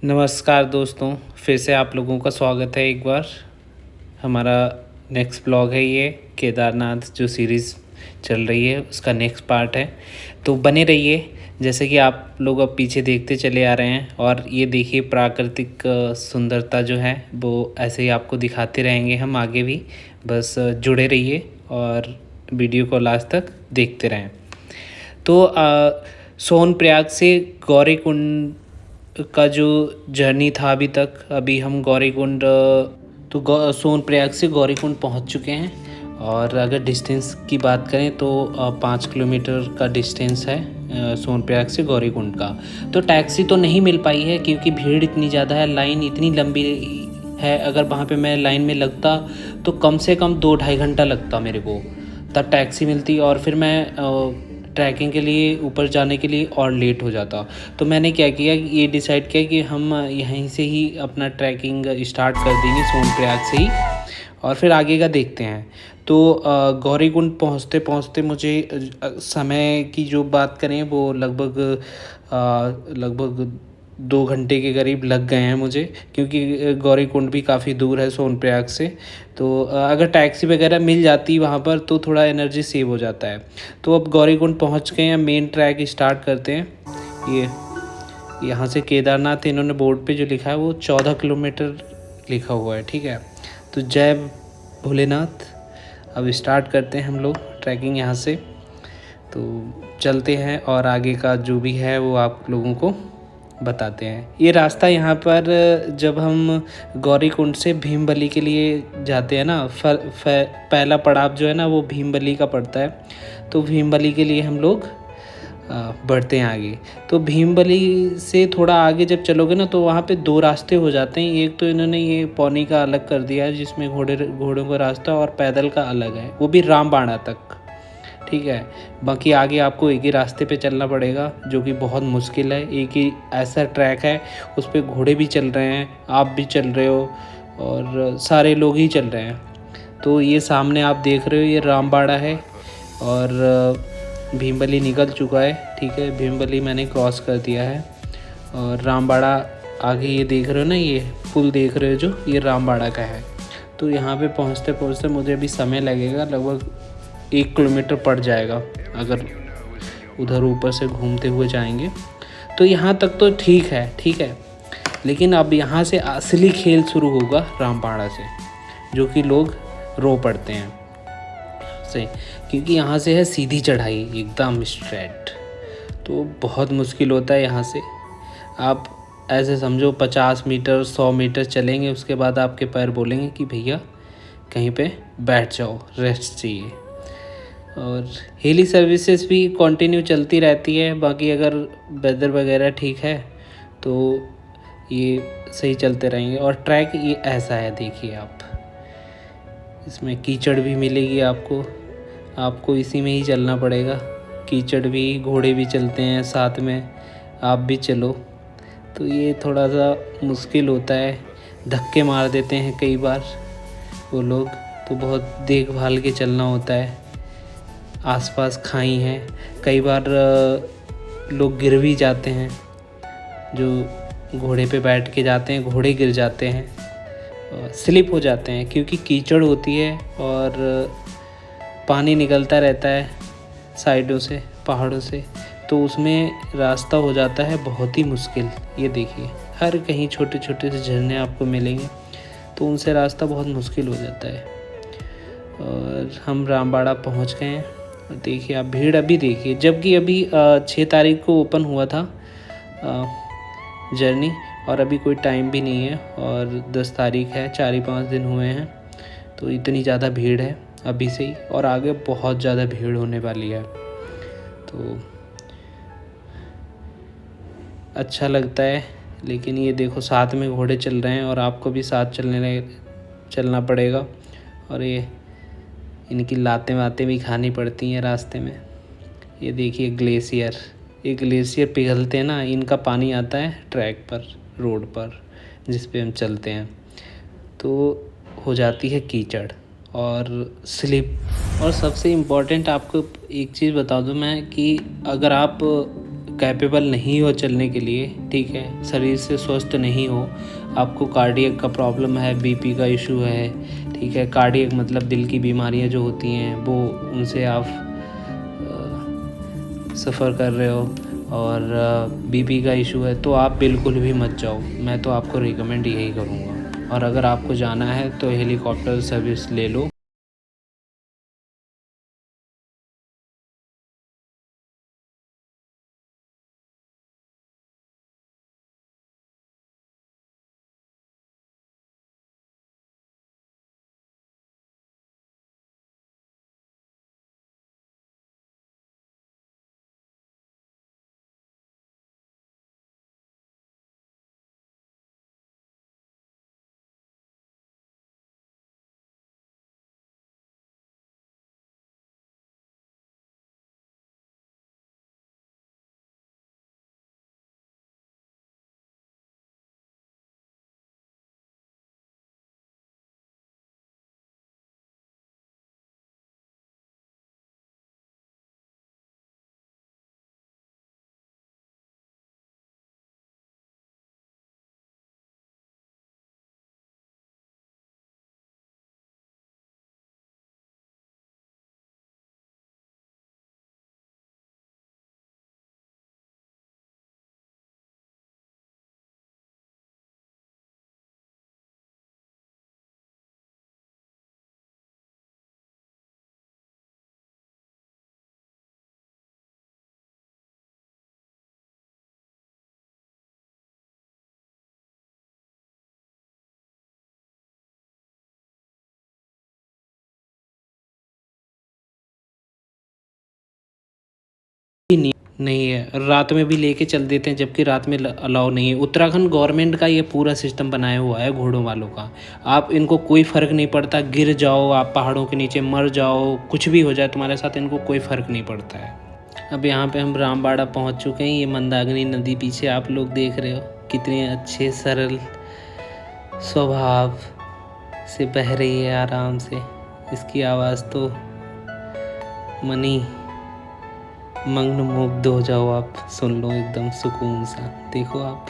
नमस्कार दोस्तों, फिर से आप लोगों का स्वागत है एक बार। हमारा नेक्स्ट ब्लॉग है ये केदारनाथ जो सीरीज़ चल रही है उसका नेक्स्ट पार्ट है। तो बने रहिए, जैसे कि आप लोग अब पीछे देखते चले आ रहे हैं और ये देखिए प्राकृतिक सुंदरता जो है वो ऐसे ही आपको दिखाते रहेंगे हम आगे भी। बस जुड़े रहिए और वीडियो को लास्ट तक देखते रहें। तो सोनप्रयाग से गौरीकुंड का जो जर्नी था अभी तक, अभी हम गौरीकुंड सोनप्रयाग से गौरीकुंड पहुंच चुके हैं। और अगर डिस्टेंस की बात करें तो 5 किलोमीटर का डिस्टेंस है सोनप्रयाग से गौरीकुंड का। तो टैक्सी तो नहीं मिल पाई है क्योंकि भीड़ इतनी ज़्यादा है, लाइन इतनी लंबी है। अगर वहाँ पे मैं लाइन में लगता तो कम से कम 2-2.5 घंटा लगता मेरे को, तब टैक्सी मिलती और फिर मैं ट्रैकिंग के लिए ऊपर जाने के लिए और लेट हो जाता। तो मैंने क्या किया, ये डिसाइड किया कि हम यहीं से ही अपना ट्रैकिंग स्टार्ट कर देंगे सोनप्रयाग से ही, और फिर आगे का देखते हैं। तो गौरीकुंड पहुँचते पहुँचते मुझे समय की जो बात करें वो लगभग 2 घंटे के करीब लग गए हैं मुझे, क्योंकि गौरीकुंड भी काफ़ी दूर है सोनप्रयाग से। तो अगर टैक्सी वगैरह मिल जाती वहाँ पर तो थोड़ा एनर्जी सेव हो जाता है। तो अब गौरीकुंड पहुँच गए हैं, मेन ट्रैक स्टार्ट करते हैं। ये यहाँ से केदारनाथ इन्होंने बोर्ड पे जो लिखा है वो 14 किलोमीटर लिखा हुआ है, ठीक है। तो जय भोलेनाथ। अब स्टार्ट करते हैं हम लोग ट्रैकिंग यहाँ से। तो चलते हैं और आगे का जो भी है वो आप लोगों को बताते हैं। ये रास्ता यहाँ पर जब हम गौरीकुंड से भीमबली के लिए जाते हैं ना, पहला पड़ाव जो है ना वो भीमबली का पड़ता है। तो भीमबली के लिए हम लोग बढ़ते हैं आगे। तो भीमबली से थोड़ा आगे जब चलोगे ना तो वहाँ पे 2 रास्ते हो जाते हैं। एक तो इन्होंने ये पौनी का अलग कर दिया है जिसमें घोड़ों का रास्ता, और पैदल का अलग है, वो भी रामबाड़ा तक, ठीक है। बाकी आगे आपको एक ही रास्ते पे चलना पड़ेगा जो कि बहुत मुश्किल है। एक ही ऐसा ट्रैक है उस पर घोड़े भी चल रहे हैं, आप भी चल रहे हो और सारे लोग ही चल रहे हैं। तो ये सामने आप देख रहे हो ये रामबाड़ा है और भीमबली निकल चुका है, ठीक है। भीमबली मैंने क्रॉस कर दिया है और रामबाड़ा आगे ये देख रहे हो ना, ये पुल देख रहे हो जो, ये रामबाड़ा का है। तो यहाँ पे पहुँचते पहुँचते मुझे अभी समय लगेगा, लगभग 1 किलोमीटर पड़ जाएगा अगर उधर ऊपर से घूमते हुए जाएंगे। तो यहाँ तक तो ठीक है। लेकिन अब यहाँ से असली खेल शुरू होगा रामबाड़ा से, जो कि लोग रो पड़ते हैं से, क्योंकि यहाँ से है सीधी चढ़ाई एकदम स्ट्रेट। तो बहुत मुश्किल होता है यहाँ से। आप ऐसे समझो 50 मीटर 100 मीटर चलेंगे, उसके बाद आपके पैर बोलेंगे कि भैया कहीं पे बैठ जाओ, रेस्ट चाहिए। और हेली सर्विसेज भी कंटिन्यू चलती रहती है। बाकी अगर वेदर वगैरह ठीक है तो ये सही चलते रहेंगे। और ट्रैक ये ऐसा है, देखिए आप, इसमें कीचड़ भी मिलेगी आपको इसी में ही चलना पड़ेगा। कीचड़ भी, घोड़े भी चलते हैं साथ में, आप भी चलो। तो ये थोड़ा सा मुश्किल होता है, धक्के मार देते हैं कई बार वो लोग, तो बहुत देखभाल के चलना होता है। आसपास खाई हैं, कई बार लोग गिर भी जाते हैं, जो घोड़े पे बैठ के जाते हैं घोड़े गिर जाते हैं, स्लिप हो जाते हैं क्योंकि कीचड़ होती है और पानी निकलता रहता है साइडों से, पहाड़ों से, तो उसमें रास्ता हो जाता है बहुत ही मुश्किल। ये देखिए हर कहीं छोटे छोटे से झरने आपको मिलेंगे, तो उनसे रास्ता बहुत मुश्किल हो जाता है। और हम रामबाड़ा पहुंच गए हैं। देखिए आप भीड़ अभी देखिए, जबकि अभी 6 तारीख को ओपन हुआ था जर्नी, और अभी कोई टाइम भी नहीं है और 10 तारीख है, 4 ही 5 दिन हुए हैं। तो इतनी ज़्यादा भीड़ है अभी से ही, और आगे बहुत ज़्यादा भीड़ होने वाली है। तो अच्छा लगता है, लेकिन ये देखो साथ में घोड़े चल रहे हैं और आपको भी साथ चलना पड़ेगा। और ये इनकी लातें वातें भी खानी पड़ती हैं रास्ते में। ये देखिए ग्लेशियर, ये ग्लेशियर पिघलते हैं ना, इनका पानी आता है ट्रैक पर, रोड पर जिस पे हम चलते हैं, तो हो जाती है कीचड़ और स्लिप। और सबसे इम्पोर्टेंट आपको एक चीज़ बता दूं मैं कि अगर आप कैपेबल नहीं हो चलने के लिए, ठीक है, शरीर से स्वस्थ नहीं हो, आपको कार्डियक का प्रॉब्लम है, बीपी का इशू है, ठीक है, कार्डियक मतलब दिल की बीमारियां जो होती हैं वो, उनसे आप सफ़र कर रहे हो और बीपी का इशू है, तो आप बिल्कुल भी मत जाओ। मैं तो आपको रिकमेंड यही करूँगा। और अगर आपको जाना है तो हेलीकॉप्टर सर्विस ले लो। नहीं, नहीं है, रात में भी लेके चल देते हैं, जबकि रात में अलाउ नहीं है। उत्तराखंड गवर्नमेंट का ये पूरा सिस्टम बनाया हुआ है घोड़ों वालों का। आप इनको कोई फ़र्क नहीं पड़ता, गिर जाओ आप पहाड़ों के नीचे, मर जाओ, कुछ भी हो जाए तुम्हारे साथ, इनको कोई फ़र्क नहीं पड़ता है। अब यहाँ पे हम रामबाड़ा पहुँच चुके हैं। ये मंदाकिनी नदी पीछे आप लोग देख रहे हो, कितने अच्छे सरल स्वभाव से बह रही है आराम से। इसकी आवाज़ तो मनी मग्न-मुग्ध हो जाओ आप, सुन लो एकदम सुकून सा। देखो आप,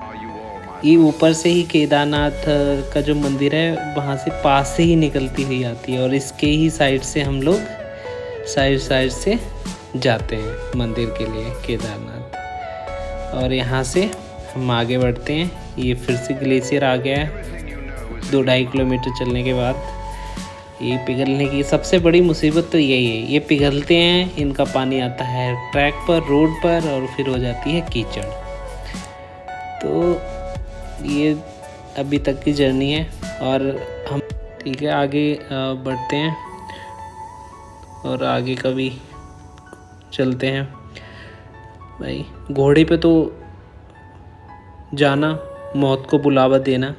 और ये ऊपर से ही केदारनाथ का जो मंदिर है वहाँ से पास से ही निकलती हुई आती है, और इसके ही साइड से हम लोग साइड से जाते हैं मंदिर के लिए, केदारनाथ। और यहाँ से हम आगे बढ़ते हैं। ये फिर से ग्लेशियर आ गया है 2-2.5 किलोमीटर चलने के बाद। ये पिघलने की सबसे बड़ी मुसीबत तो यही है, ये पिघलते हैं, इनका पानी आता है ट्रैक पर, रोड पर, और फिर हो जाती है कीचड़। तो ये अभी तक की जर्नी है, और हम ठीक है आगे बढ़ते हैं और आगे कभी चलते हैं। भाई घोड़े पे तो जाना मौत को बुलावा देना,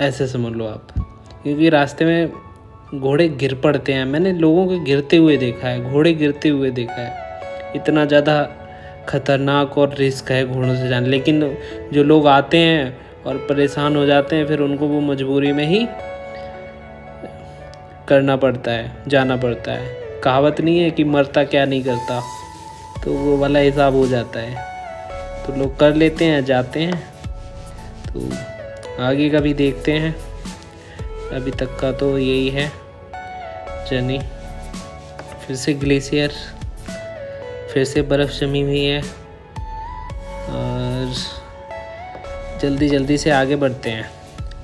ऐसे समझ लो आप, क्योंकि रास्ते में घोड़े गिर पड़ते हैं। मैंने लोगों को गिरते हुए देखा है, घोड़े गिरते हुए देखा है। इतना ज़्यादा खतरनाक और रिस्क है घोड़ों से जाना, लेकिन जो लोग आते हैं और परेशान हो जाते हैं, फिर उनको वो मजबूरी में ही करना पड़ता है, जाना पड़ता है। कहावत नहीं है कि मरता क्या नहीं करता, तो वो वाला हिसाब हो जाता है। तो लोग कर लेते हैं, जाते हैं। तो आगे का भी देखते हैं। अभी तक का तो यही है जर्नी। फिर से ग्लेशियर, फिर से बर्फ़ जमी हुई है, और जल्दी जल्दी से आगे बढ़ते हैं।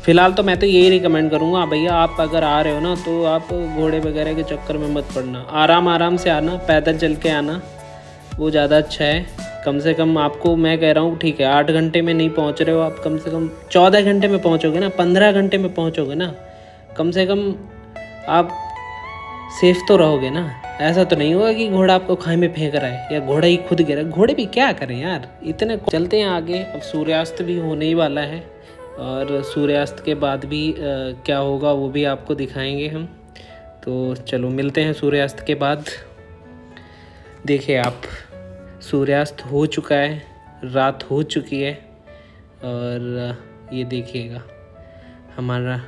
फ़िलहाल तो मैं तो यही रिकमेंड करूँगा भैया, आप अगर आ रहे हो ना तो आप घोड़े वगैरह के चक्कर में मत पड़ना। आराम से आना, पैदल चल के आना, वो ज़्यादा अच्छा है। कम से कम आपको मैं कह रहा हूँ, ठीक है 8 घंटे में नहीं पहुँच रहे हो आप, कम से कम 14 घंटे में पहुँचोगे ना, 15 घंटे में पहुँचोगे ना, कम से कम आप सेफ तो रहोगे ना। ऐसा तो नहीं होगा कि घोड़ा आपको खाई में फेंक रहा है या घोड़ा ही खुद गिरा। घोड़े भी क्या करें यार, इतने। चलते हैं आगे। अब सूर्यास्त भी होने ही वाला है, और सूर्यास्त के बाद भी क्या होगा वो भी आपको दिखाएंगे हम। तो चलो मिलते हैं सूर्यास्त के बाद। देखिए आप, सूर्यास्त हो चुका है, रात हो चुकी है, और ये देखिएगा हमारा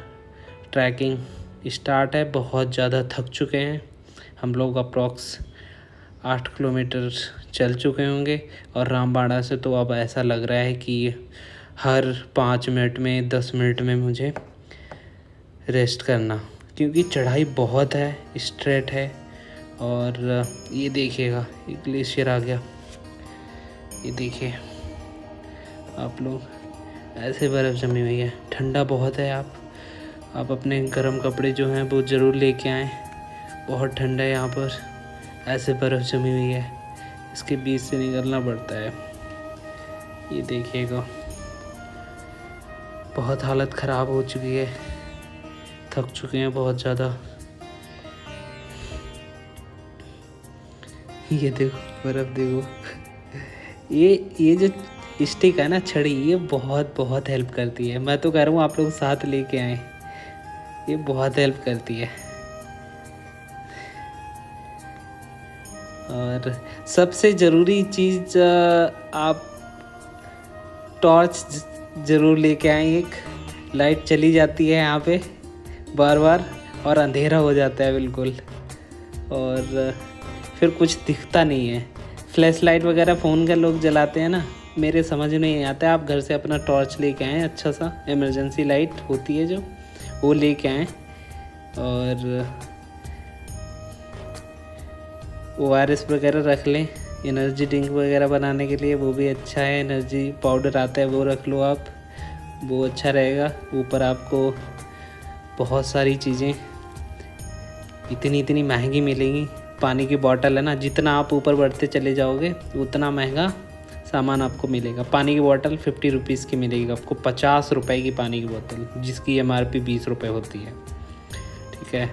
ट्रैकिंग स्टार्ट है। बहुत ज़्यादा थक चुके हैं हम लोग, अप्रॉक्स 8 किलोमीटर चल चुके होंगे। और रामबाड़ा से तो अब ऐसा लग रहा है कि हर 5 मिनट में 10 मिनट में मुझे रेस्ट करना, क्योंकि चढ़ाई बहुत है, स्ट्रेट है। और ये देखिएगा, एक ग्लेशियर आ गया, ये देखिए आप लोग, ऐसे बर्फ़ जमी हुई है। ठंडा बहुत है। आप अपने गर्म कपड़े जो हैं वो ज़रूर लेके आएँ। बहुत ठंडा है यहाँ पर, ऐसे बर्फ़ जमी हुई है, इसके बीच से निकलना पड़ता है। ये देखिएगा, बहुत हालत ख़राब हो चुकी है, थक चुके हैं बहुत ज़्यादा। ये देखो बर्फ़, देखो ये जो स्टिक है ना, छड़ी, ये बहुत बहुत हेल्प करती है। मैं तो कह रहा हूँ आप लोग साथ लेके आएँ, ये बहुत हेल्प करती है। और सबसे ज़रूरी चीज़, आप टॉर्च ज़रूर लेके आएँ। एक लाइट चली जाती है यहाँ पे बार बार और अंधेरा हो जाता है बिल्कुल, और फिर कुछ दिखता नहीं है। फ्लैश लाइट वगैरह फ़ोन का लोग जलाते हैं ना, मेरे समझ में नहीं आता। आप घर से अपना टॉर्च लेके आएँ, अच्छा सा इमरजेंसी लाइट होती है जो, वो लेके आएँ। और ORS वगैरह रख लें, एनर्जी ड्रिंक वगैरह बनाने के लिए, वो भी अच्छा है। एनर्जी पाउडर आता है, वो रख लो आप, वो अच्छा रहेगा। ऊपर आपको बहुत सारी चीज़ें इतनी इतनी महंगी मिलेंगी। पानी की बॉटल है ना, जितना आप ऊपर बढ़ते चले जाओगे उतना महंगा सामान आपको मिलेगा। पानी की बॉटल 50 रुपीज़ की मिलेगी आपको, 50 रुपए की पानी की बोतल, जिसकी MRP 20 रुपये होती है, ठीक है।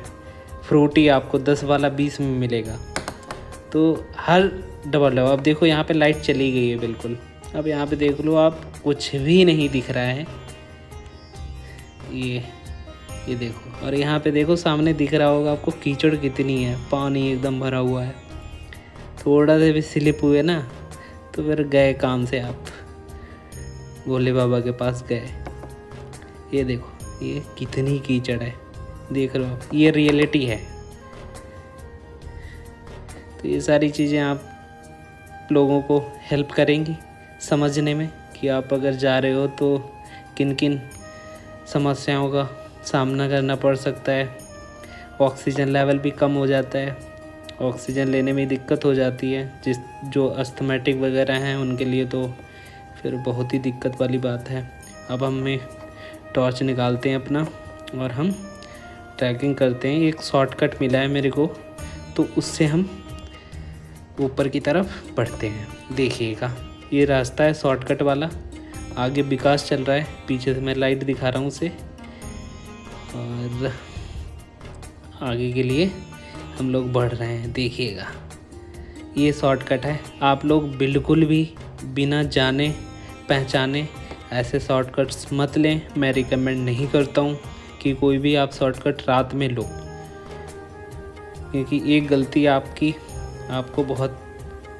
फ्रूटी आपको 10 वाला 20 में मिलेगा। तो हर डबल डबल। अब देखो यहाँ पे लाइट चली गई है बिल्कुल। अब यहाँ पे देख लो आप, कुछ भी नहीं दिख रहा है। ये देखो, और यहाँ पे देखो सामने दिख रहा होगा आपको, कीचड़ कितनी है, पानी एकदम भरा हुआ है। थोड़ा सा भी स्लिप हुए ना तो फिर गए काम से, आप भोले बाबा के पास गए। ये देखो ये कितनी कीचड़ है, देख रहे हो आप, ये रियलिटी है। तो ये सारी चीज़ें आप लोगों को हेल्प करेंगी समझने में कि आप अगर जा रहे हो तो किन किन समस्याओं का सामना करना पड़ सकता है। ऑक्सीजन लेवल भी कम हो जाता है, ऑक्सीजन लेने में दिक्कत हो जाती है। जो अस्थमैटिक वगैरह हैं उनके लिए तो फिर बहुत ही दिक्कत वाली बात है। अब हमें टॉर्च निकालते हैं अपना और हम ट्रैकिंग करते हैं। एक शॉर्टकट मिला है मेरे को, तो उससे हम ऊपर की तरफ बढ़ते हैं। देखिएगा, ये रास्ता है शॉर्टकट वाला। आगे विकास चल रहा है, पीछे से मैं लाइट दिखा रहा हूँ उसे। और आगे के लिए हम लोग बढ़ रहे हैं। देखिएगा, ये शॉर्टकट है। आप लोग बिल्कुल भी बिना जाने पहचाने ऐसे शॉर्टकट्स मत लें। मैं रिकमेंड नहीं करता हूँ कि कोई भी आप शॉर्टकट रात में लो, क्योंकि एक गलती आपकी आपको बहुत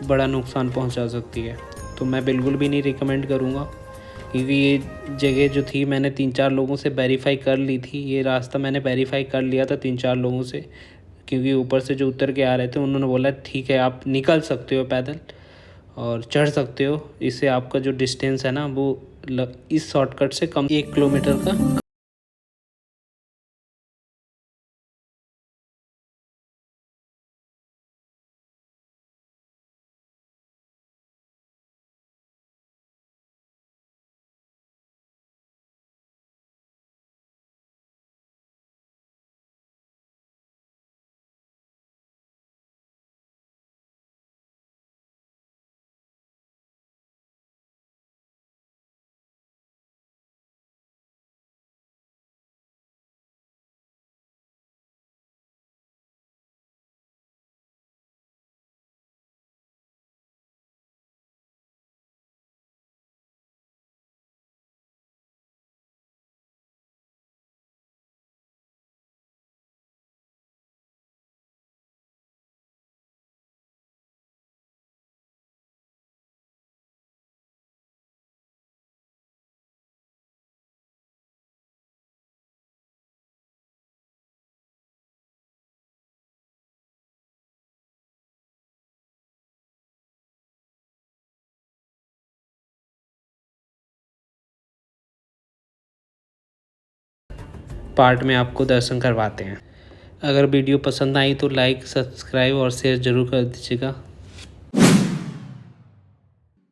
बड़ा नुकसान पहुंचा सकती है। तो मैं बिल्कुल भी नहीं रिकमेंड करूंगा, क्योंकि ये जगह जो थी मैंने 3-4 लोगों से वेरीफाई कर ली थी। ये रास्ता मैंने वेरीफाई कर लिया था 3-4 लोगों से, क्योंकि ऊपर से जो उतर के आ रहे थे उन्होंने बोला ठीक है आप निकल सकते हो पैदल और चढ़ सकते हो। इससे आपका जो डिस्टेंस है ना वो इस शॉर्टकट से कम 1 किलोमीटर का पार्ट में आपको दर्शन करवाते हैं। अगर वीडियो पसंद आई तो लाइक, सब्सक्राइब और शेयर ज़रूर कर दीजिएगा।